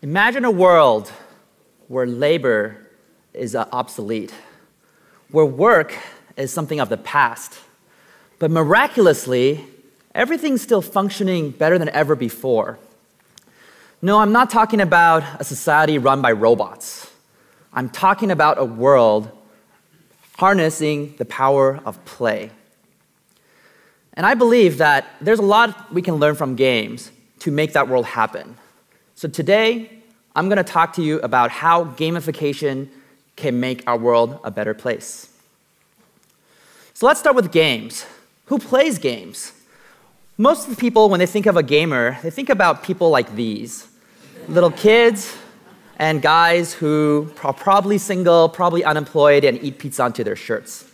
Imagine a world where labor is obsolete, where work is something of the past, but miraculously, everything's still functioning better than ever before. No, I'm not talking about a society run by robots. I'm talking about a world harnessing the power of play. And I believe that there's a lot we can learn from games to make that world happen. So today, I'm going to talk to you about how gamification can make our world a better place. So let's start with games. Who plays games? Most of the people, when they think of a gamer, they think about people like these. Little kids and guys who are probably single, probably unemployed, and eat pizza onto their shirts.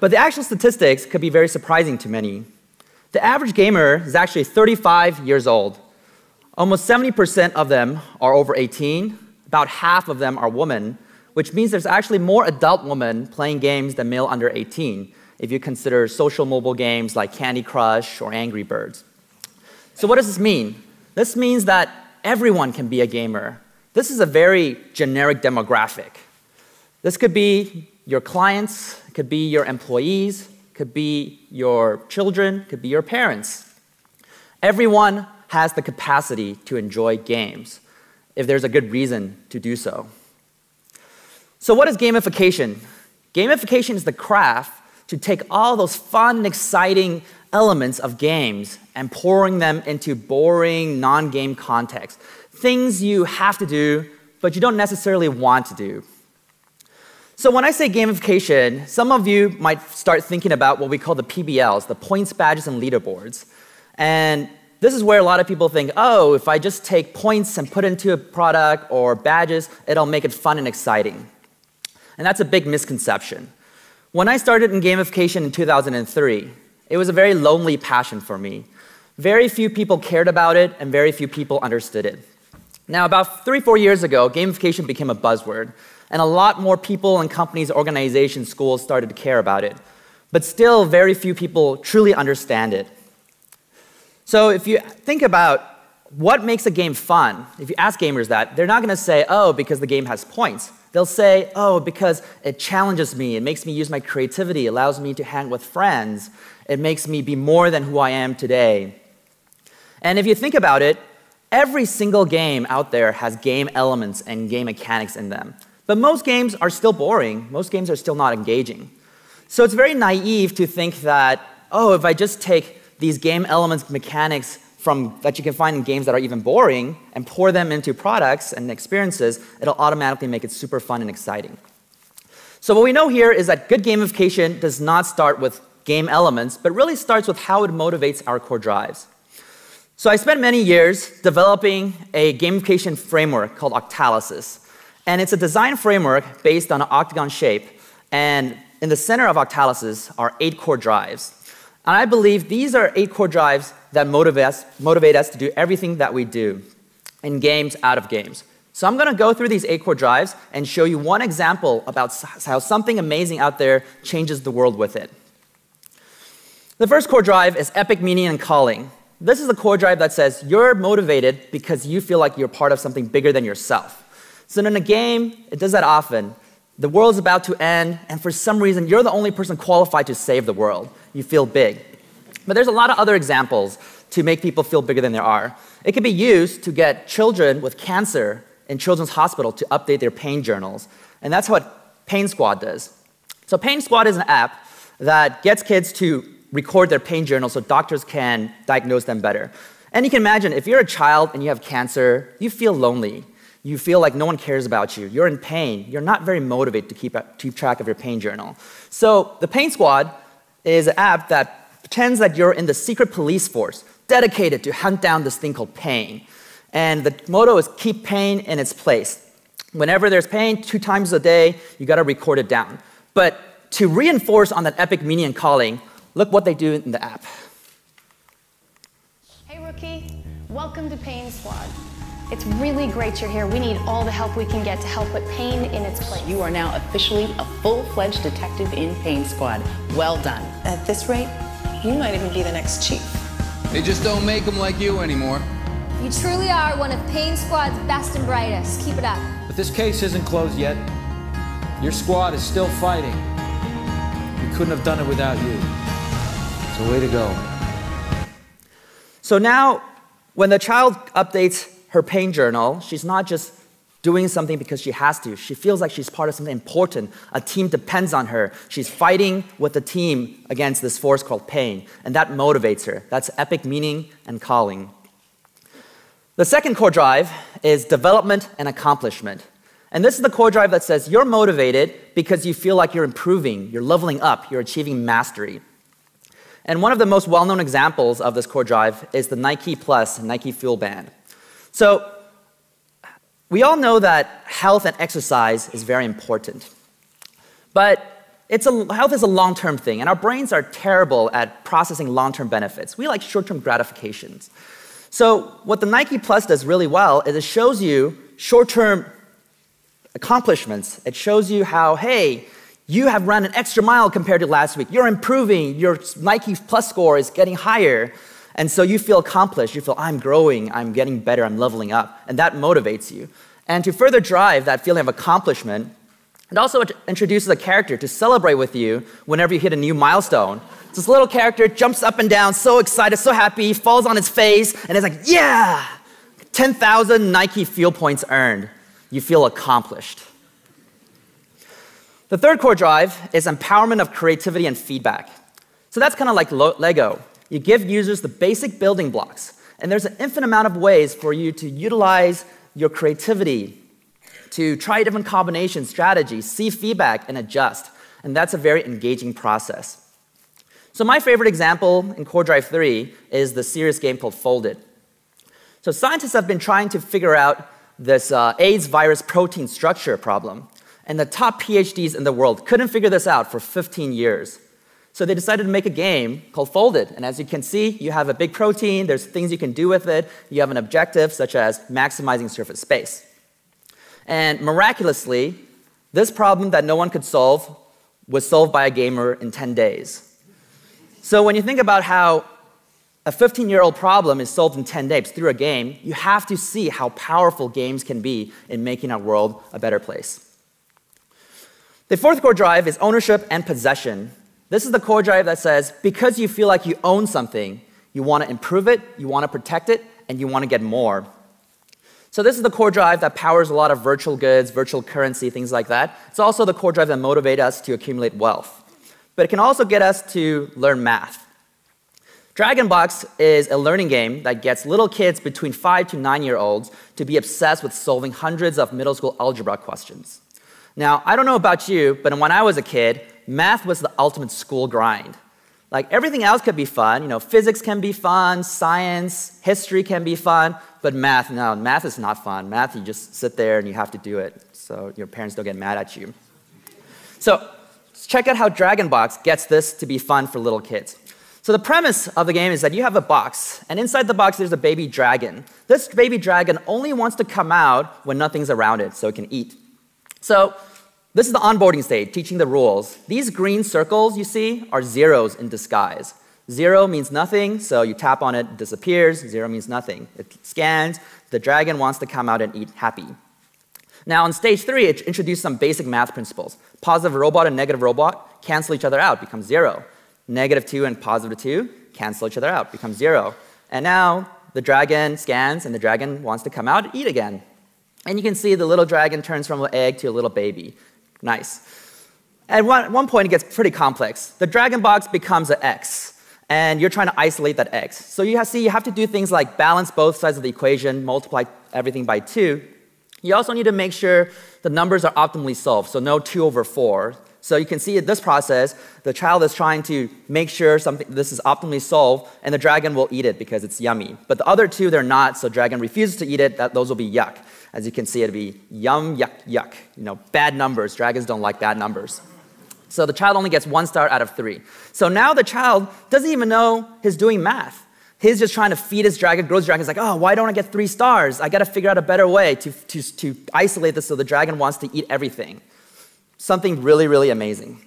But the actual statistics could be very surprising to many. The average gamer is actually 35 years old. Almost 70% of them are over 18. About half of them are women, which means there's actually more adult women playing games than male under 18, if you consider social mobile games like Candy Crush or Angry Birds. So what does this mean? This means that everyone can be a gamer. This is a very generic demographic. This could be your clients, it could be your employees, it could be your children, it could be your parents. Everyone has the capacity to enjoy games, if there's a good reason to do so. So what is gamification? Gamification is the craft to take all those fun and exciting elements of games and pouring them into boring, non-game context. Things you have to do, but you don't necessarily want to do. So when I say gamification, some of you might start thinking about what we call the PBLs, the points, badges, and leaderboards. And this is where a lot of people think, oh, if I just take points and put it into a product or badges, it'll make it fun and exciting. And that's a big misconception. When I started in gamification in 2003, it was a very lonely passion for me. Very few people cared about it, and very few people understood it. Now, about 3-4 years ago, gamification became a buzzword, and a lot more people and companies, organizations, schools started to care about it. But still, very few people truly understand it. So if you think about what makes a game fun, if you ask gamers that, they're not going to say, oh, because the game has points. They'll say, oh, because it challenges me, it makes me use my creativity, it allows me to hang with friends, it makes me be more than who I am today. And if you think about it, every single game out there has game elements and game mechanics in them. But most games are still boring. Most games are still not engaging. So it's very naive to think that, oh, if I just take these game elements, mechanics that you can find in games that are even boring and pour them into products and experiences, it'll automatically make it super fun and exciting. So what we know here is that good gamification does not start with game elements, but really starts with how it motivates our core drives. So I spent many years developing a gamification framework called Octalysis. And it's a design framework based on an octagon shape. And in the center of Octalysis are 8 core drives. And I believe these are 8 core drives that motivate us to do everything that we do in games, out of games. So I'm going to go through these 8 core drives and show you one example about how something amazing out there changes the world with it. The first core drive is epic meaning and calling. This is the core drive that says you're motivated because you feel like you're part of something bigger than yourself. So in a game, it does that often. The world's about to end, and for some reason, you're the only person qualified to save the world. You feel big. But there's a lot of other examples to make people feel bigger than they are. It can be used to get children with cancer in children's hospital to update their pain journals. And that's what Pain Squad does. So Pain Squad is an app that gets kids to record their pain journals so doctors can diagnose them better. And you can imagine, if you're a child and you have cancer, you feel lonely. You feel like no one cares about you. You're in pain. You're not very motivated to keep track of your pain journal. So the Pain Squad is an app that pretends that you're in the secret police force, dedicated to hunt down this thing called pain. And the motto is keep pain in its place. Whenever there's pain, 2 times a day, you got to record it down. But to reinforce on that epic meaning and calling, look what they do in the app. Hey, rookie. Welcome to Pain Squad. It's really great you're here. We need all the help we can get to help put pain in its place. You are now officially a full-fledged detective in Pain Squad. Well done. At this rate, you might even be the next chief. They just don't make them like you anymore. You truly are one of Pain Squad's best and brightest. Keep it up. But this case isn't closed yet. Your squad is still fighting. We couldn't have done it without you. So way to go. So now, when the child updates her pain journal, she's not just doing something because she has to. She feels like she's part of something important. A team depends on her. She's fighting with the team against this force called pain, and that motivates her. That's epic meaning and calling. The second core drive is development and accomplishment. And this is the core drive that says you're motivated because you feel like you're improving, you're leveling up, you're achieving mastery. And one of the most well-known examples of this core drive is the Nike Plus Nike Fuel Band. So we all know that health and exercise is very important. But health is a long-term thing, and our brains are terrible at processing long-term benefits. We like short-term gratifications. So what the Nike Plus does really well is it shows you short-term accomplishments. It shows you how, hey, you have run an extra mile compared to last week. You're improving. Your Nike Plus score is getting higher. And so you feel accomplished. You feel, I'm growing. I'm getting better. I'm leveling up. And that motivates you. And to further drive that feeling of accomplishment, it also introduces a character to celebrate with you whenever you hit a new milestone. This little character jumps up and down, so excited, so happy, falls on its face, and it's like, yeah! 10,000 Nike Fuel points earned. You feel accomplished. The third core drive is empowerment of creativity and feedback. So that's kind of like Lego. You give users the basic building blocks, and there's an infinite amount of ways for you to utilize your creativity, to try different combinations, strategies, see feedback, and adjust. And that's a very engaging process. So my favorite example in Core Drive 3 is the serious game called Folded. So scientists have been trying to figure out this AIDS virus protein structure problem. And the top PhDs in the world couldn't figure this out for 15 years. So they decided to make a game called Folded. And as you can see, you have a big protein. There's things you can do with it. You have an objective, such as maximizing surface space. And miraculously, this problem that no one could solve was solved by a gamer in 10 days. So when you think about how a 15-year-old problem is solved in 10 days through a game, you have to see how powerful games can be in making our world a better place. The fourth core drive is ownership and possession. This is the core drive that says, because you feel like you own something, you want to improve it, you want to protect it, and you want to get more. So this is the core drive that powers a lot of virtual goods, virtual currency, things like that. It's also the core drive that motivates us to accumulate wealth. But it can also get us to learn math. Dragonbox is a learning game that gets little kids between 5 to 9-year-olds to be obsessed with solving hundreds of middle school algebra questions. Now, I don't know about you, but when I was a kid, math was the ultimate school grind. Like, everything else could be fun. You know, physics can be fun, science, history can be fun, but math, no, math is not fun. Math, you just sit there and you have to do it, so your parents don't get mad at you. So check out how Dragonbox gets this to be fun for little kids. So the premise of the game is that you have a box, and inside the box there's a baby dragon. This baby dragon only wants to come out when nothing's around it, so it can eat. So this is the onboarding stage, teaching the rules. These green circles you see are zeros in disguise. 0 means nothing, so you tap on it, it disappears. 0 means nothing. It scans. The dragon wants to come out and eat happy. Now, on stage 3, it introduced some basic math principles. Positive robot and negative robot cancel each other out, become 0. -2 and +2 cancel each other out, become 0. And now the dragon scans, and the dragon wants to come out and eat again. And you can see the little dragon turns from an egg to a little baby. Nice. At one point, it gets pretty complex. The dragon box becomes an X, and you're trying to isolate that X. So you have to do things like balance both sides of the equation, multiply everything by 2. You also need to make sure the numbers are optimally solved, so no 2/4. So you can see in this process, the child is trying to make sure this is optimally solved, and the dragon will eat it because it's yummy. But the other two, they're not, so dragon refuses to eat it. Those will be yuck. As you can see, it'll be yum, yuck, yuck. You know, bad numbers. Dragons don't like bad numbers. So the child only gets 1 star out of 3. So now the child doesn't even know he's doing math. He's just trying to feed his dragon, grow his dragon. He's like, oh, why don't I get 3 stars? I got to figure out a better way to isolate this so the dragon wants to eat everything. Something really, really amazing.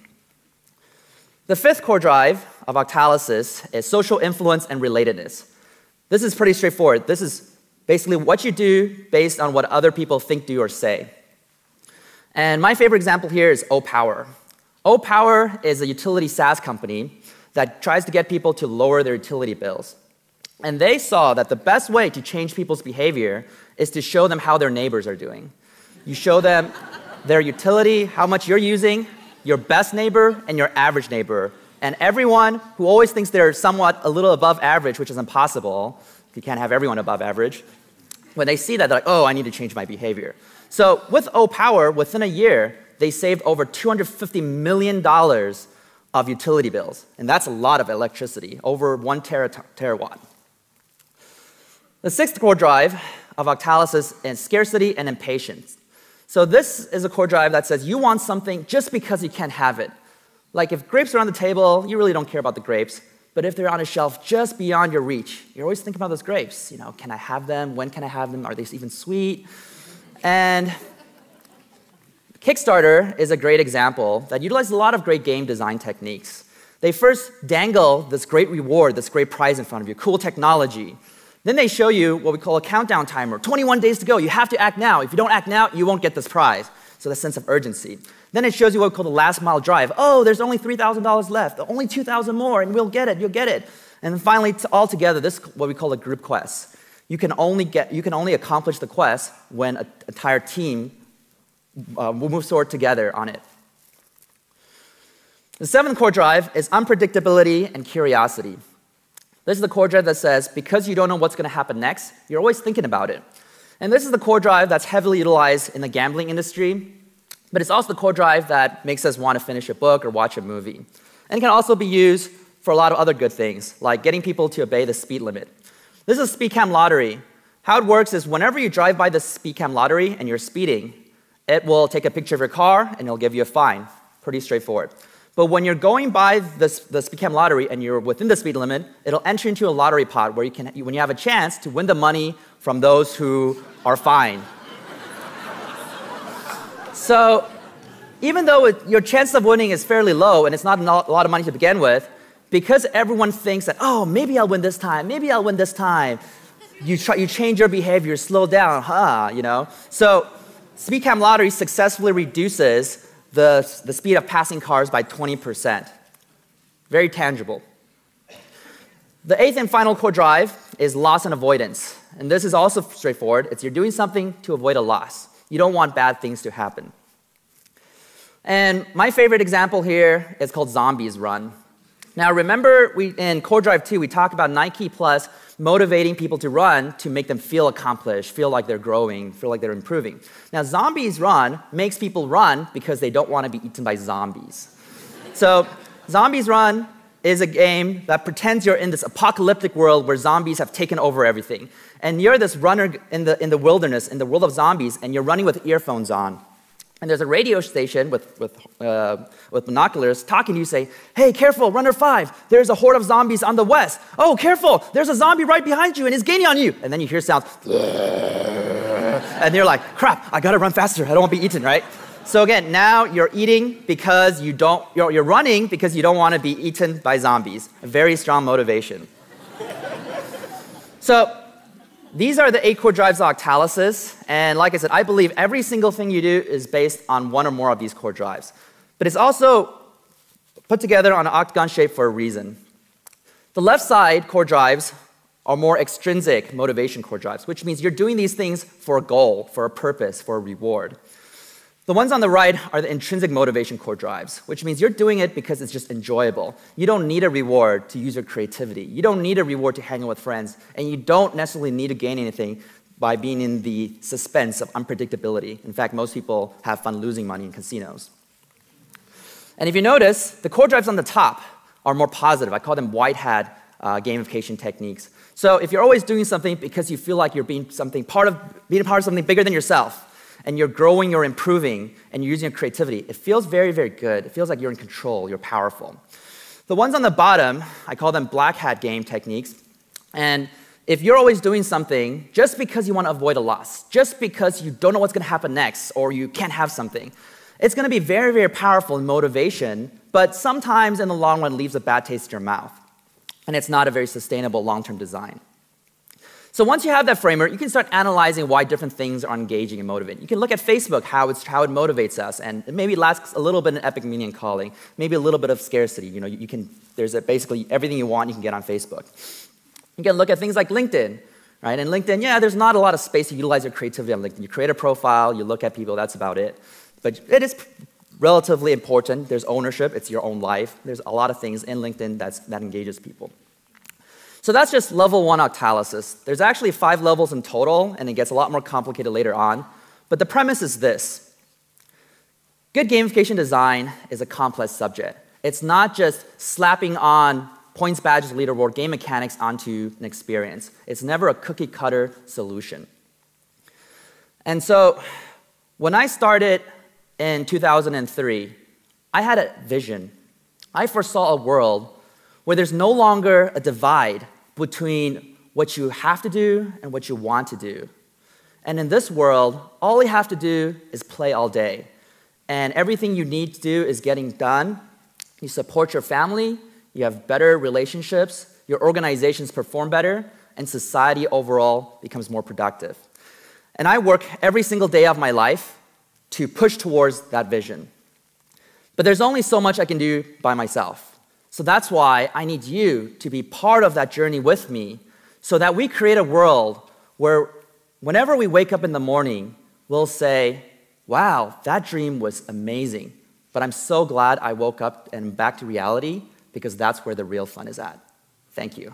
The 5th core drive of Octalysis is social influence and relatedness. This is pretty straightforward. This is Basically, what you do based on what other people think, do, or say. And my favorite example here is OPower. OPower is a utility SaaS company that tries to get people to lower their utility bills. And they saw that the best way to change people's behavior is to show them how their neighbors are doing. You show them their utility, how much you're using, your best neighbor, and your average neighbor. And everyone who always thinks they're somewhat a little above average, which is impossible, you can't have everyone above average, when they see that, they're like, oh, I need to change my behavior. So with OPower, within a year, they saved over $250 million of utility bills. And that's a lot of electricity, over 1 terawatt. The sixth core drive of Octalysis is scarcity and impatience. So this is a core drive that says you want something just because you can't have it. Like if grapes are on the table, you really don't care about the grapes. But if they're on a shelf just beyond your reach, you're always thinking about those grapes. You know, can I have them? When can I have them? Are they even sweet? And Kickstarter is a great example that utilizes a lot of great game design techniques. They first dangle this great reward, this great prize in front of you, cool technology. Then they show you what we call a countdown timer. 21 days to go. You have to act now. If you don't act now, you won't get this prize. So the sense of urgency. Then it shows you what we call the last mile drive. Oh, there's only $3,000 left. Only 2,000 more, and we'll get it. You'll get it. And then finally, all together, this is what we call a group quest. You can only accomplish the quest when an entire team moves forward together on it. The seventh core drive is unpredictability and curiosity. This is the core drive that says, because you don't know what's going to happen next, you're always thinking about it. And this is the core drive that's heavily utilized in the gambling industry, but it's also the core drive that makes us want to finish a book or watch a movie. And it can also be used for a lot of other good things, like getting people to obey the speed limit. This is a speed cam lottery. How it works is whenever you drive by the speed cam lottery and you're speeding, it will take a picture of your car and it'll give you a fine. Pretty straightforward. But when you're going by the speed cam lottery and you're within the speed limit, it'll enter into a lottery pot where when you have a chance to win the money from those who are fined. So even though your chance of winning is fairly low and it's not a lot of money to begin with, because everyone thinks that, oh, maybe I'll win this time, maybe I'll win this time, you change your behavior, slow down, you know? So speed cam lottery successfully reduces the speed of passing cars by 20%. Very tangible. The eighth and final core drive is loss and avoidance. And this is also straightforward. It's you're doing something to avoid a loss. You don't want bad things to happen. And my favorite example here is called Zombies Run. Now remember, in core drive 2, we talked about Nike Plus motivating people to run to make them feel accomplished, feel like they're growing, feel like they're improving. Now Zombies Run makes people run because they don't want to be eaten by zombies. So Zombies Run is a game that pretends you're in this apocalyptic world where zombies have taken over everything. And you're this runner in the wilderness, in the world of zombies, and you're running with earphones on. And there's a radio station with binoculars talking to you, say, hey, careful, runner 5, there's a horde of zombies on the west. Oh, careful, there's a zombie right behind you and he's gaining on you. And then you hear sounds, and you're like, crap, I gotta run faster, I don't want to be eaten, right? So again, now you're eating because you're running because you don't want to be eaten by zombies. A very strong motivation. So these are the 8 core drives of Octalysis, and like I said, I believe every single thing you do is based on one or more of these core drives. But it's also put together on an octagon shape for a reason. The left side core drives are more extrinsic motivation core drives, which means you're doing these things for a goal, for a purpose, for a reward. The ones on the right are the intrinsic motivation core drives, which means you're doing it because it's just enjoyable. You don't need a reward to use your creativity. You don't need a reward to hang out with friends. And you don't necessarily need to gain anything by being in the suspense of unpredictability. In fact, most people have fun losing money in casinos. And if you notice, the core drives on the top are more positive. I call them white hat gamification techniques. So if you're always doing something because you feel like you're being part of something bigger than yourself, and you're growing, you're improving, and you're using your creativity, it feels very, very good. It feels like you're in control, you're powerful. The ones on the bottom, I call them black hat game techniques. And if you're always doing something just because you want to avoid a loss, just because you don't know what's going to happen next, or you can't have something, it's going to be very, very powerful in motivation, but sometimes in the long run leaves a bad taste in your mouth. And it's not a very sustainable long-term design. So once you have that framework, you can start analyzing why different things are engaging and motivating. You can look at Facebook, how it motivates us, and maybe it lacks a little bit of epic meaning and calling, maybe a little bit of scarcity. You know, there's basically everything you want you can get on Facebook. You can look at things like LinkedIn, right? And LinkedIn, yeah, there's not a lot of space to utilize your creativity on LinkedIn. You create a profile, you look at people, that's about it. But it is relatively important. There's ownership, it's your own life. There's a lot of things in LinkedIn that engages people. So that's just level 1 Octalysis. There's actually 5 levels in total, and it gets a lot more complicated later on. But the premise is this. Good gamification design is a complex subject. It's not just slapping on points, badges, leaderboard, game mechanics onto an experience. It's never a cookie-cutter solution. And so when I started in 2003, I had a vision. I foresaw a world where there's no longer a divide between what you have to do and what you want to do. And in this world, all you have to do is play all day. And everything you need to do is getting done. You support your family, you have better relationships, your organizations perform better, and society overall becomes more productive. And I work every single day of my life to push towards that vision. But there's only so much I can do by myself. So that's why I need you to be part of that journey with me so that we create a world where whenever we wake up in the morning, we'll say, wow, that dream was amazing, but I'm so glad I woke up and back to reality because that's where the real fun is at. Thank you.